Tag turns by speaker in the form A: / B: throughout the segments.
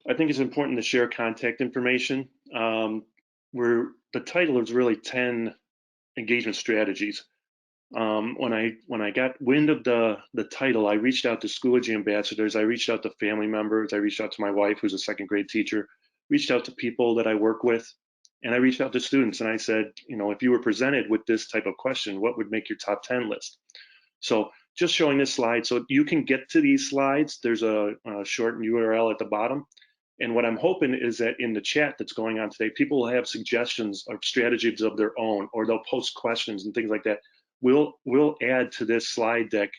A: I think it's important to share contact information. Where the title is really 10 engagement strategies. When I got wind of the title, I reached out to Schoology ambassadors. I reached out to family members. I reached out to my wife, who's a second grade teacher. Reached out to people that I work with, and I reached out to students. And I said, if you were presented with this type of question, what would make your top 10 list? So just showing this slide, so you can get to these slides. There's a short URL at the bottom. And what I'm hoping is that in the chat that's going on today, people will have suggestions of strategies of their own, or they'll post questions and things like that. We'll add to this slide deck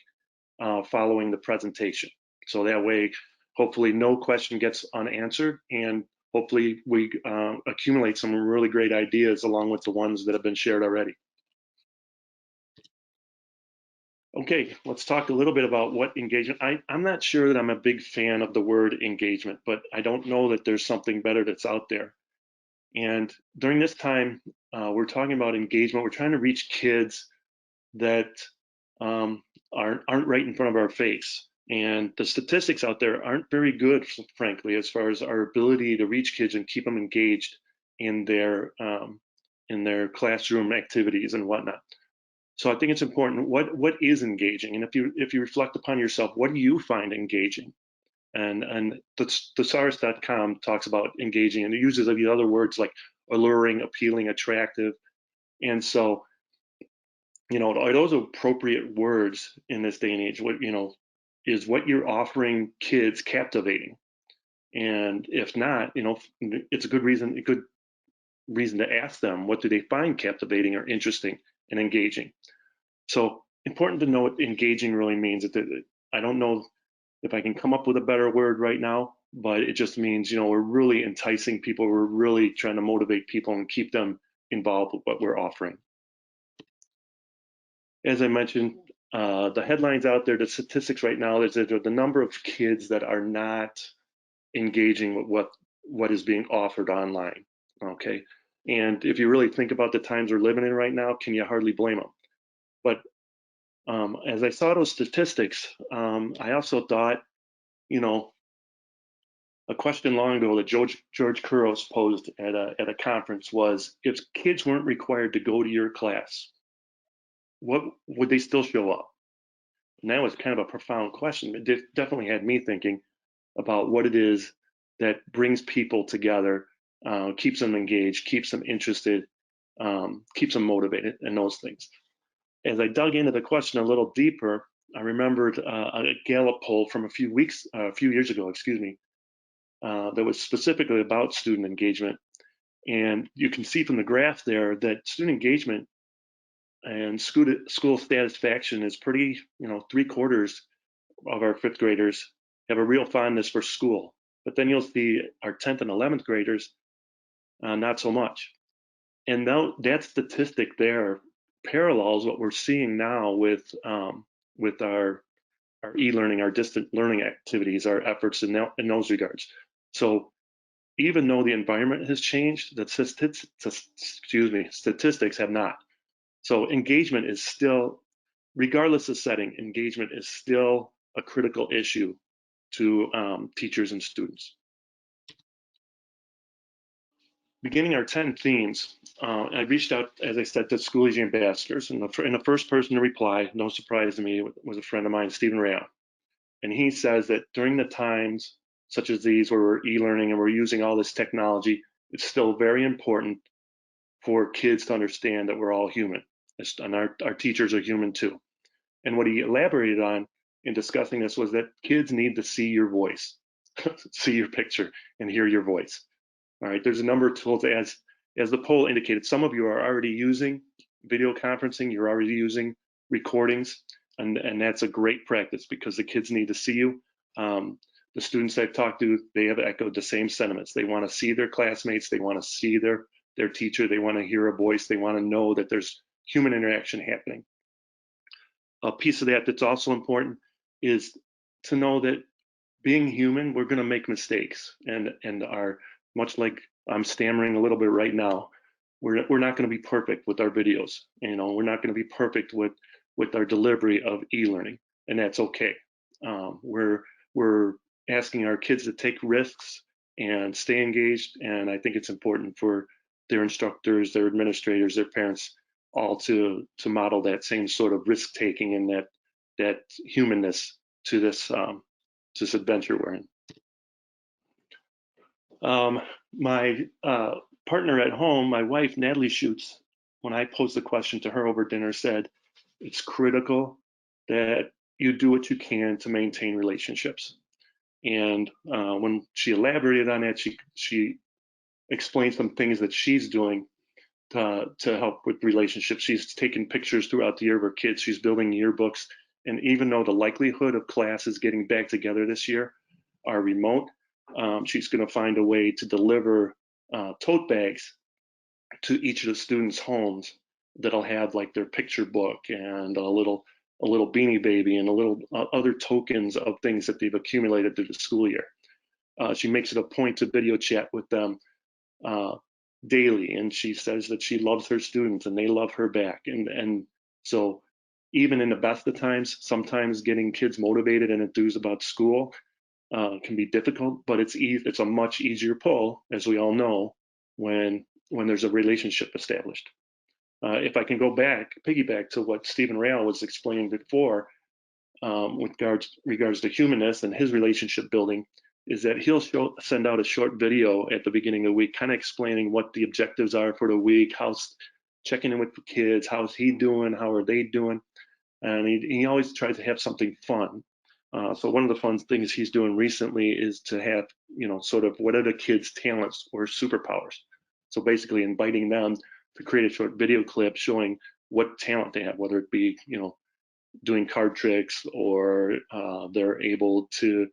A: following the presentation. So that way, hopefully no question gets unanswered, and hopefully we accumulate some really great ideas along with the ones that have been shared already. Okay, let's talk a little bit about what engagement. I'm not sure that I'm a big fan of the word engagement, but I don't know that there's something better that's out there. And during this time, we're talking about engagement. We're trying to reach kids that aren't right in front of our face. And the statistics out there aren't very good, frankly, as far as our ability to reach kids and keep them engaged in their classroom activities and whatnot. So I think it's important. What is engaging? And if you reflect upon yourself, what do you find engaging? And thesaurus.com talks about engaging, and it uses the other words like alluring, appealing, attractive. And so, are those appropriate words in this day and age? Is what you're offering kids captivating? And if not, it's a good reason to ask them, what do they find captivating or interesting and engaging? So important to know what engaging really means. I don't know if I can come up with a better word right now, but it just means, we're really enticing people. We're really trying to motivate people and keep them involved with what we're offering. As I mentioned, the headlines out there, the statistics right now is that the number of kids that are not engaging with what is being offered online. Okay. And if you really think about the times we're living in right now, can you hardly blame them? But as I saw those statistics, I also thought, a question long ago that George Couros posed at a conference was, if kids weren't required to go to your class, what would they still show up? And that was kind of a profound question. It definitely had me thinking about what it is that brings people together, keeps them engaged, keeps them interested, keeps them motivated, and those things. As I dug into the question a little deeper, I remembered a Gallup poll from a few years ago, that was specifically about student engagement. And you can see from the graph there that student engagement and school satisfaction is pretty, 3/4 of our fifth graders have a real fondness for school. But then you'll see our 10th and 11th graders, not so much. And now that statistic there parallels what we're seeing now with our e-learning, our distant learning activities, our efforts in those regards. So even though the environment has changed, the statistics have not. So engagement is still, regardless of setting, engagement is still a critical issue to teachers and students. Beginning our 10 themes, I reached out, as I said, to Schoology ambassadors, and the first person to reply, no surprise to me, was a friend of mine, Stephen Rayon. And he says that during the times such as these where we're e-learning and we're using all this technology, it's still very important for kids to understand that we're all human, and our teachers are human too. And what he elaborated on in discussing this was that kids need to see your voice, see your picture, and hear your voice. All right, there's a number of tools, as the poll indicated. Some of you are already using video conferencing, you're already using recordings, and that's a great practice because the kids need to see you. The students I've talked to, they have echoed the same sentiments. They want to see their classmates, they want to see their teacher, they want to hear a voice, they want to know that there's human interaction happening. A piece of that that's also important is to know that being human, we're going to make mistakes, and are, much like I'm stammering a little bit right now, we're not going to be perfect with our videos. We're not going to be perfect with our delivery of e-learning, and that's okay. We're asking our kids to take risks and stay engaged. And I think it's important for their instructors, their administrators, their parents, all to model that same sort of risk taking and that humanness to this adventure we're in. My partner at home, my wife Natalie Schutz, when I posed the question to her over dinner, said it's critical that you do what you can to maintain relationships. And when she elaborated on that, she explained some things that she's doing to help with relationships. She's taken pictures throughout the year of her kids. She's building yearbooks. And even though the likelihood of classes getting back together this year are remote, she's going to find a way to deliver tote bags to each of the students' homes that'll have like their picture book and a little beanie baby and a little other tokens of things that they've accumulated through the school year. She makes it a point to video chat with them daily, and she says that she loves her students and they love her back. And so even in the best of times, sometimes getting kids motivated and enthused about school can be difficult, but it's a much easier pull, as we all know, when there's a relationship established. If I can piggyback to what Stephen Rail was explaining before, with regards to humanness and his relationship building, is that he'll send out a short video at the beginning of the week, kind of explaining what the objectives are for the week, checking in with the kids, how's he doing, how are they doing, and he always tries to have something fun. So one of the fun things he's doing recently is to have, sort of what are the kids' talents or superpowers. So basically inviting them to create a short video clip showing what talent they have, whether it be, doing card tricks or they're able to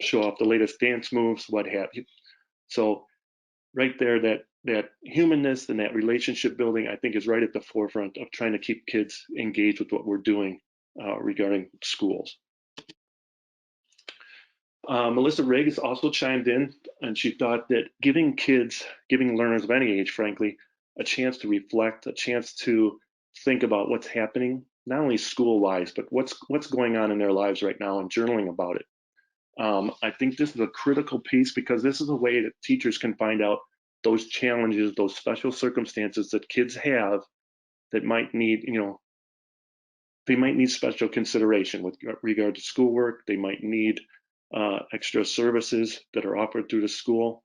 A: show off the latest dance moves, what have you. So right there, that humanness and that relationship building, I think, is right at the forefront of trying to keep kids engaged with what we're doing regarding schools. Melissa Riggs also chimed in, and she thought that giving learners of any age, frankly, a chance to reflect, a chance to think about what's happening, not only school-wise, but what's going on in their lives right now, and journaling about it. I think this is a critical piece because this is a way that teachers can find out those challenges, those special circumstances that kids have that might need, they might need special consideration with regard to schoolwork. They might need extra services that are offered through the school.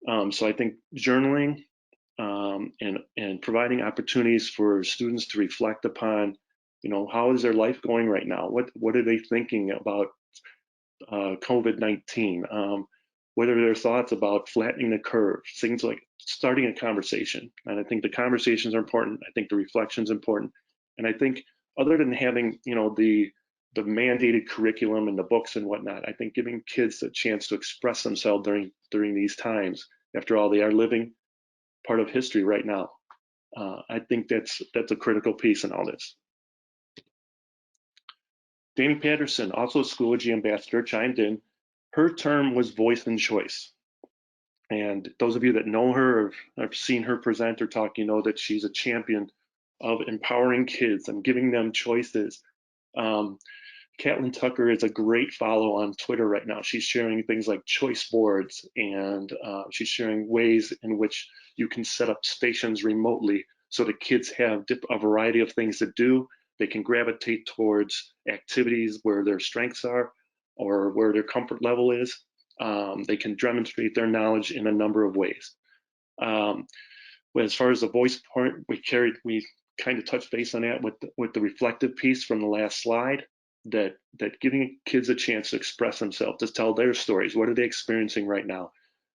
A: So I think journaling and providing opportunities for students to reflect upon, how is their life going right now? What are they thinking about COVID-19? What are their thoughts about flattening the curve? Things like starting a conversation. And I think the conversations are important. I think the reflection's important. And I think other than having, the mandated curriculum and the books and whatnot, I think giving kids a chance to express themselves during these times, after all, they are living part of history right now. I think that's a critical piece in all this. Danny Patterson, also a Schoology ambassador, chimed in. Her term was voice and choice. And those of you that know her or have seen her present or talk, know that she's a champion of empowering kids and giving them choices. Caitlin Tucker is a great follow on Twitter right now. She's sharing things like choice boards, and she's sharing ways in which you can set up stations remotely so the kids have a variety of things to do. They can gravitate towards activities where their strengths are or where their comfort level is. They can demonstrate their knowledge in a number of ways. As far as the voice part, we kind of touched base on that with the reflective piece from the last slide. That giving kids a chance to express themselves, to tell their stories. What are they experiencing right now?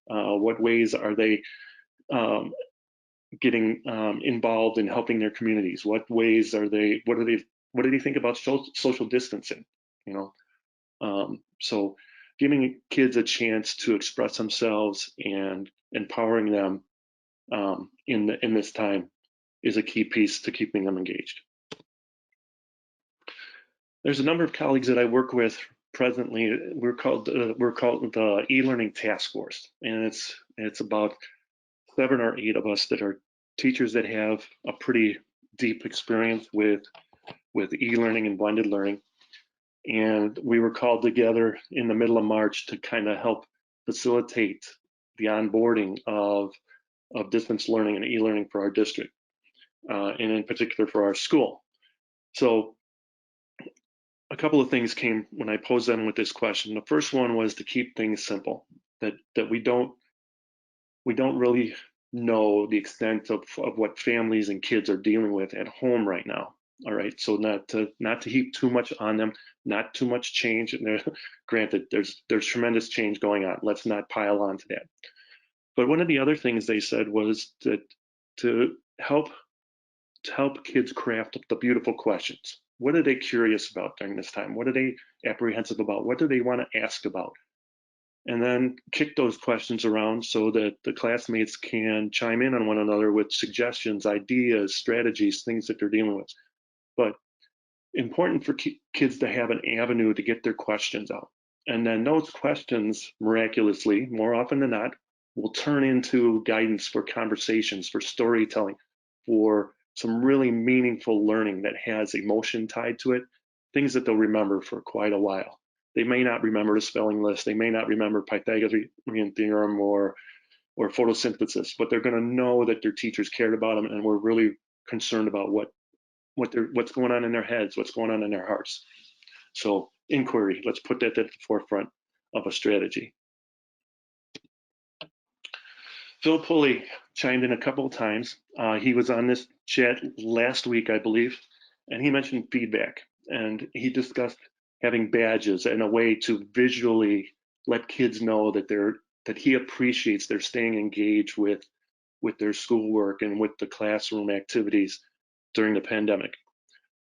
A: What ways are they getting involved in helping their communities? What ways are they? What do they think about social distancing? So giving kids a chance to express themselves and empowering them in this time is a key piece to keeping them engaged. There's a number of colleagues that I work with presently. We're called the e-learning task force, and it's about 7 or 8 of us that are teachers that have a pretty deep experience with e-learning and blended learning. And we were called together in the middle of March to kind of help facilitate the onboarding of distance learning and e-learning for our district, and in particular for our school. So a couple of things came when I posed them with this question. The first one was to keep things simple, that we don't really know the extent of what families and kids are dealing with at home right now. All right, so not to heap too much on them, not too much change. And granted, there's tremendous change going on. Let's not pile on to that. But one of the other things they said was that to help kids craft the beautiful questions. What are they curious about during this time? What are they apprehensive about? What do they want to ask about? And then kick those questions around so that the classmates can chime in on one another with suggestions, ideas, strategies, things that they're dealing with. But important for kids to have an avenue to get their questions out. And then those questions, miraculously, more often than not, will turn into guidance for conversations, for storytelling, for some really meaningful learning that has emotion tied to it, things that they'll remember for quite a while. They may not remember the spelling list, they may not remember Pythagorean theorem or photosynthesis, but they're going to know that their teachers cared about them and were really concerned about what's going on in their heads, what's going on in their hearts. So inquiry, let's put that at the forefront of a strategy. Phil Pulley chimed in a couple of times. He was on this chat last week, I believe, and he mentioned feedback, and he discussed having badges and a way to visually let kids know that he appreciates their staying engaged with their schoolwork and with the classroom activities during the pandemic.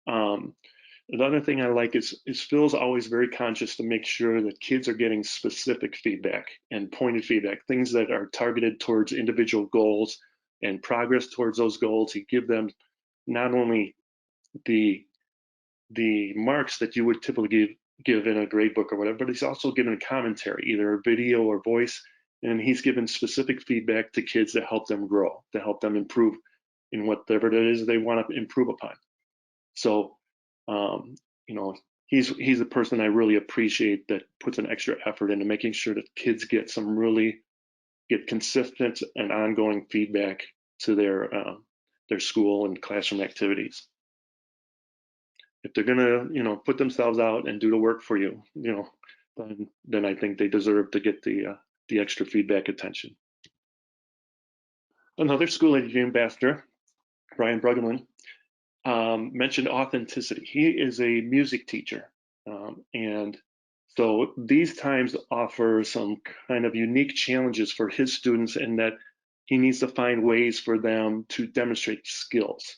A: Another thing I like is Phil's always very conscious to make sure that kids are getting specific feedback and pointed feedback, things that are targeted towards individual goals and progress towards those goals. He give them not only the marks that you would typically give in a grade book or whatever, but he's also given commentary, either a video or voice, and he's given specific feedback to kids to help them grow, to help them improve in whatever it is they want to improve upon. So, he's a person I really appreciate that puts an extra effort into making sure that kids get consistent and ongoing feedback to their school and classroom activities. If they're gonna, put themselves out and do the work for you, then I think they deserve to get the extra feedback attention. Another school energy ambassador, Brian Bruggeman, mentioned authenticity. He is a music teacher, and so these times offer some kind of unique challenges for his students in that he needs to find ways for them to demonstrate skills.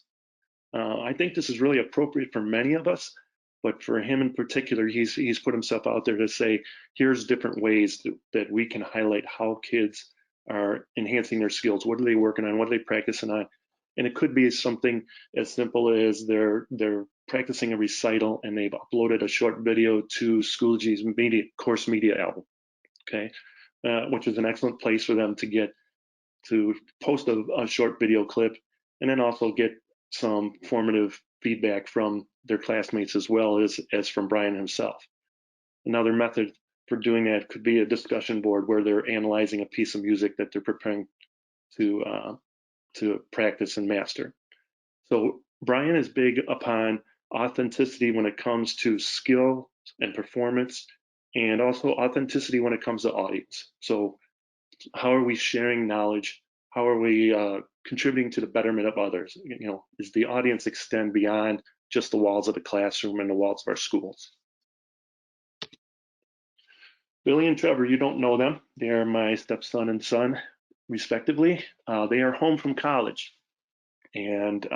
A: I think this is really appropriate for many of us, but for him in particular, he's put himself out there to say, here's different ways that we can highlight how kids are enhancing their skills. What are they working on? What are they practicing on? And it could be something as simple as they're practicing a recital and they've uploaded a short video to Schoology's course media album, okay, which is an excellent place for them to post a short video clip and then also get some formative feedback from their classmates as well as from Brian himself. Another method for doing that could be a discussion board where they're analyzing a piece of music that they're preparing to practice and master. So Brian is big upon authenticity when it comes to skill and performance, and also authenticity when it comes to audience. So how are we sharing knowledge? How are we contributing to the betterment of others? Does the audience extend beyond just the walls of the classroom and the walls of our schools? Billy and Trevor, you don't know them. They are my stepson and son, respectively. They are home from college, and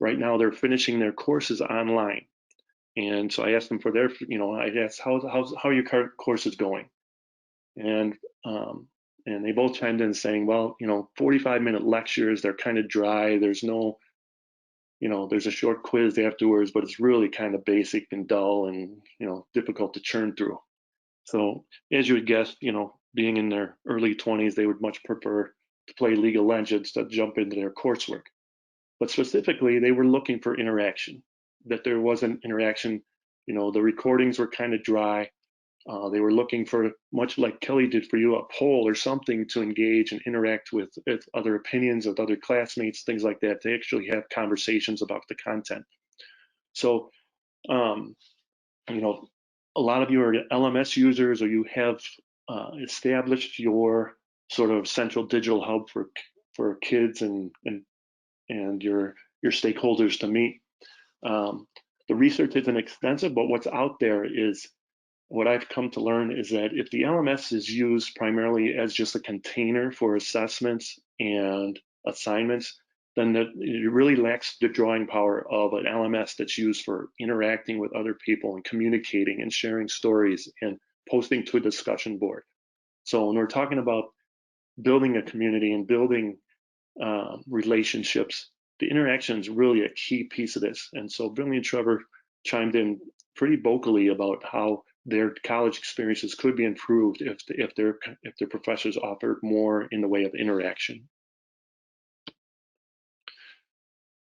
A: right now they're finishing their courses online. And so I asked them for their, I asked how are your courses going, and they both chimed in saying, well, 45-minute lectures, they're kind of dry. There's no, there's a short quiz afterwards, but it's really kind of basic and dull and, difficult to churn through. So as you would guess, being in their early 20s, they would much prefer to play League of Legends to jump into their coursework. But specifically, they were looking for interaction, that there wasn't interaction. The recordings were kind of dry. They were looking for, much like Kelly did for you, a poll or something to engage and interact with other opinions of other classmates, things like that, to actually have conversations about the content. So, you know, a lot of you are LMS users, or you have established your sort of central digital hub for kids and your stakeholders to meet. The research isn't extensive, but what's out there is, what I've come to learn is that if the LMS is used primarily as just a container for assessments and assignments, then it really lacks the drawing power of an LMS that's used for interacting with other people and communicating and sharing stories and posting to a discussion board. So when we're talking about building a community and building relationships, the interaction is really a key piece of this. And so Billy and Trevor chimed in pretty vocally about how their college experiences could be improved if their professors offered more in the way of interaction.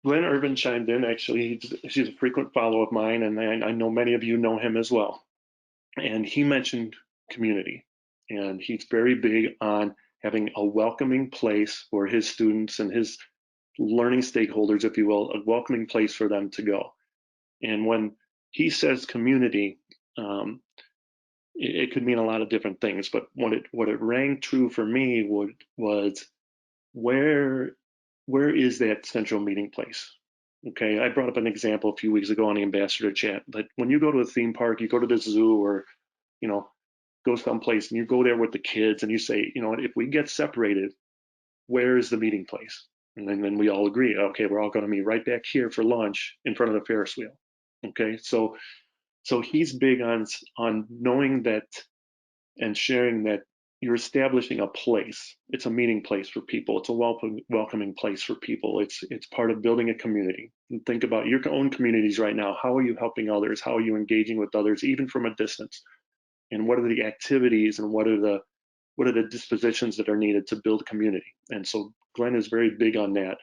A: Glenn Irvin chimed in. Actually, he's a frequent follower of mine, and I know many of you know him as well. And he mentioned community, and he's very big on having a welcoming place for his students and his learning stakeholders, if you will, a welcoming place for them to go. And when he says community, it could mean a lot of different things, but what it rang true for me was where is that central meeting place? Okay, I brought up an example a few weeks ago on the ambassador chat, that when you go to a theme park, you go to the zoo, or go someplace and you go there with the kids and you say, if we get separated, where is the meeting place? And then we all agree, okay, we're all going to meet right back here for lunch in front of the Ferris wheel. Okay, so he's big on knowing that and sharing that you're establishing a place. It's a meeting place for people. It's a welcoming place for people. It's part of building a community. And think about your own communities right now. How are you helping others? How are you engaging with others, even from a distance? And what are the activities and what are the dispositions that are needed to build community? And so Glenn is very big on that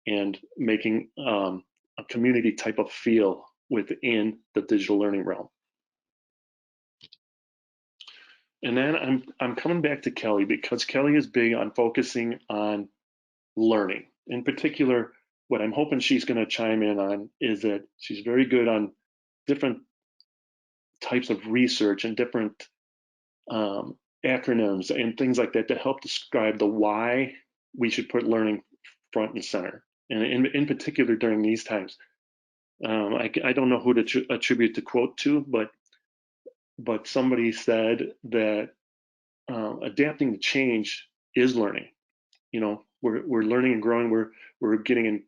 A: and making a community type of feel within the digital learning realm. And then I'm coming back to Kelly, because Kelly is big on focusing on learning. In particular, what I'm hoping she's going to chime in on is that she's very good on different types of research and different acronyms and things like that to help describe the why we should put learning front and center. And in particular during these times, I don't know who to attribute the quote to, but somebody said that adapting to change is learning. We're learning and growing. We're getting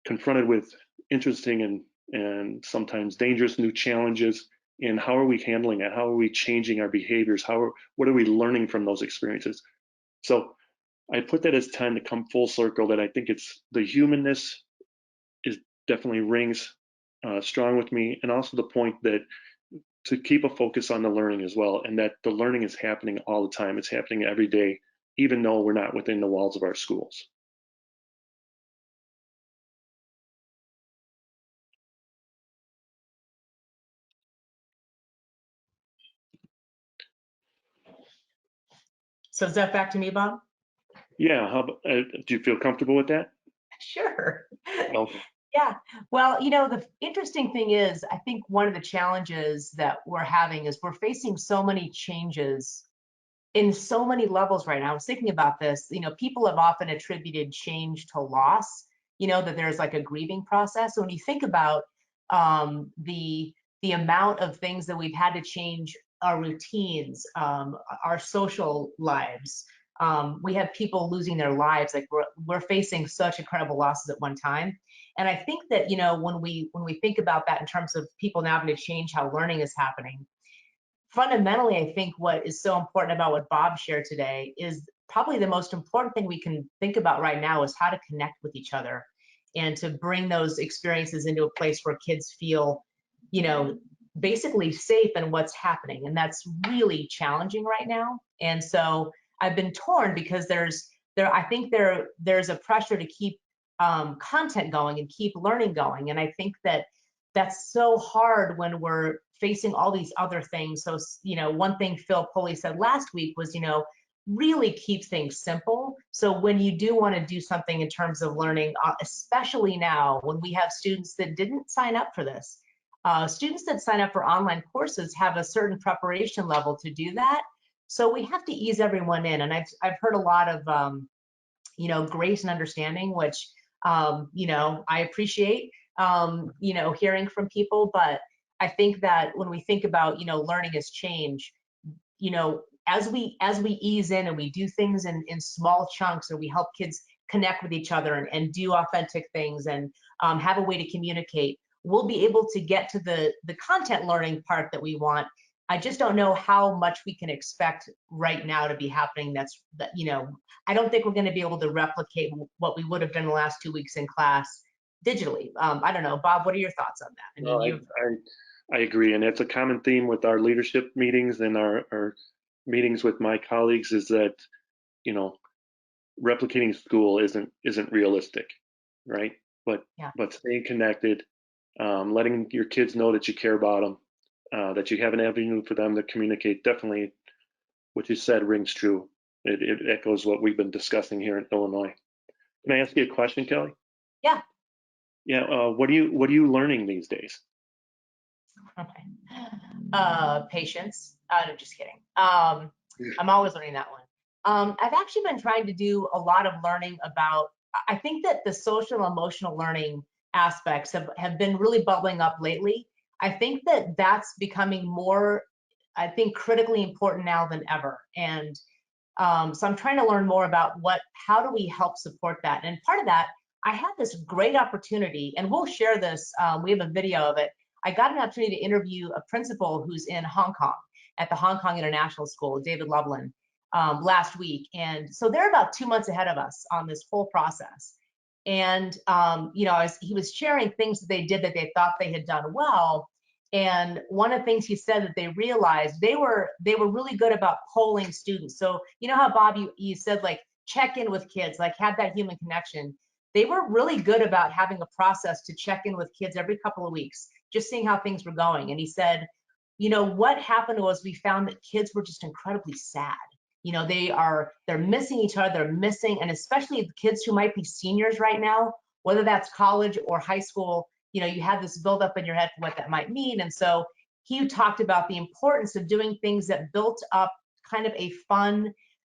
A: confronted with interesting and sometimes dangerous new challenges. And how are we handling it? How are we changing our behaviors? What are we learning from those experiences? So I put that as time to come full circle, that I think it's the humanness is definitely rings strong with me, and also the point that to keep a focus on the learning as well, and that the learning is happening all the time. It's happening every day, even though we're not within the walls of our schools.
B: So is that back to me, Bob?
A: Yeah, do you feel comfortable with that?
B: Sure.
A: Okay.
B: Yeah. Well, the interesting thing is, I think one of the challenges that we're having is we're facing so many changes in so many levels right now. I was thinking about this. People have often attributed change to loss, that there's like a grieving process. So when you think about the amount of things that we've had to change, our routines, our social lives, we have people losing their lives. Like we're facing such incredible losses at one time. And I think that, when we think about that in terms of people now having to change how learning is happening, fundamentally, I think what is so important about what Bob shared today is probably the most important thing we can think about right now is how to connect with each other and to bring those experiences into a place where kids feel, basically safe in what's happening. And that's really challenging right now. And so I've been torn because I think there's a pressure to keep content going and keep learning going. And I think that that's so hard when we're facing all these other things. So, one thing Phil Pulley said last week was, really keep things simple. So when you do want to do something in terms of learning, especially now when we have students that didn't sign up for this, students that sign up for online courses have a certain preparation level to do that. So we have to ease everyone in. And I've heard a lot of, grace and understanding, which, I appreciate, hearing from people. But I think that when we think about, learning is change, as we ease in and we do things in small chunks, or we help kids connect with each other and do authentic things and have a way to communicate, we'll be able to get to the content learning part that we want. I just don't know how much we can expect right now to be happening. I don't think we're going to be able to replicate what we would have done the last 2 weeks in class digitally. I don't know, Bob, what are your thoughts on that?
A: No, I agree, and it's a common theme with our leadership meetings and our meetings with my colleagues is that, replicating school isn't realistic, right? But
B: Yeah.
A: Staying connected, letting your kids know that you care about them, that you have an avenue for them to communicate. Definitely, what you said rings true. It echoes what we've been discussing here in Illinois. Can I ask you a question, Kelly?
B: Yeah.
A: Yeah. What are you learning these days?
B: Okay. Patience. No, just kidding. I'm always learning that one. I've actually been trying to do a lot of learning about, I think that the social emotional learning aspects have been really bubbling up lately. I think that that's becoming more, I think, critically important now than ever. And so I'm trying to learn more about how do we help support that? And part of that, I had this great opportunity, and we'll share this. We have a video of it. I got an opportunity to interview a principal who's in Hong Kong at the Hong Kong International School, David Loveland, last week. And so they're about 2 months ahead of us on this whole process. And, he was sharing things that they did that they thought they had done well. And one of the things he said that they realized, they were really good about polling students. So you know how, Bob, you said, like, check in with kids, like have that human connection. They were really good about having a process to check in with kids every couple of weeks, just seeing how things were going. And he said, what happened was we found that kids were just incredibly sad. They're missing each other, they're missing, and especially the kids who might be seniors right now, whether that's college or high school, you have this buildup in your head for what that might mean. And so he talked about the importance of doing things that built up kind of a fun,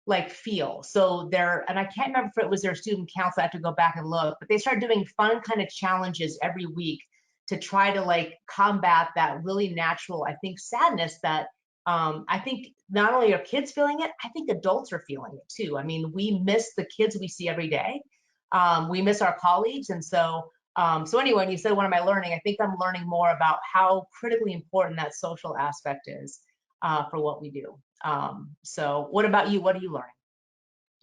B: like, feel. So and I can't remember if it was their student council, I have to go back and look, but they started doing fun kind of challenges every week to try to, like, combat that really natural, I think, sadness that I think not only are kids feeling it, I think adults are feeling it too. I mean, we miss the kids we see every day. We miss our colleagues. And so anyway, when you said, what am I learning? I think I'm learning more about how critically important that social aspect is for what we do. So what about you? What are you learning?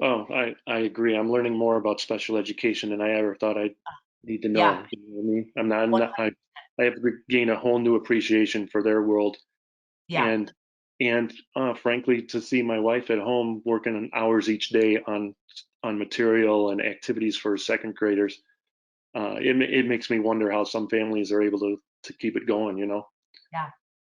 A: Oh, I agree. I'm learning more about special education than I ever thought I'd need to know.
B: Yeah.
A: You know what I mean? I have gained a whole new appreciation for their world,
B: Yeah.
A: and frankly, to see my wife at home working hours each day on material and activities for second graders, it makes me wonder how some families are able to keep it going.
B: Yeah.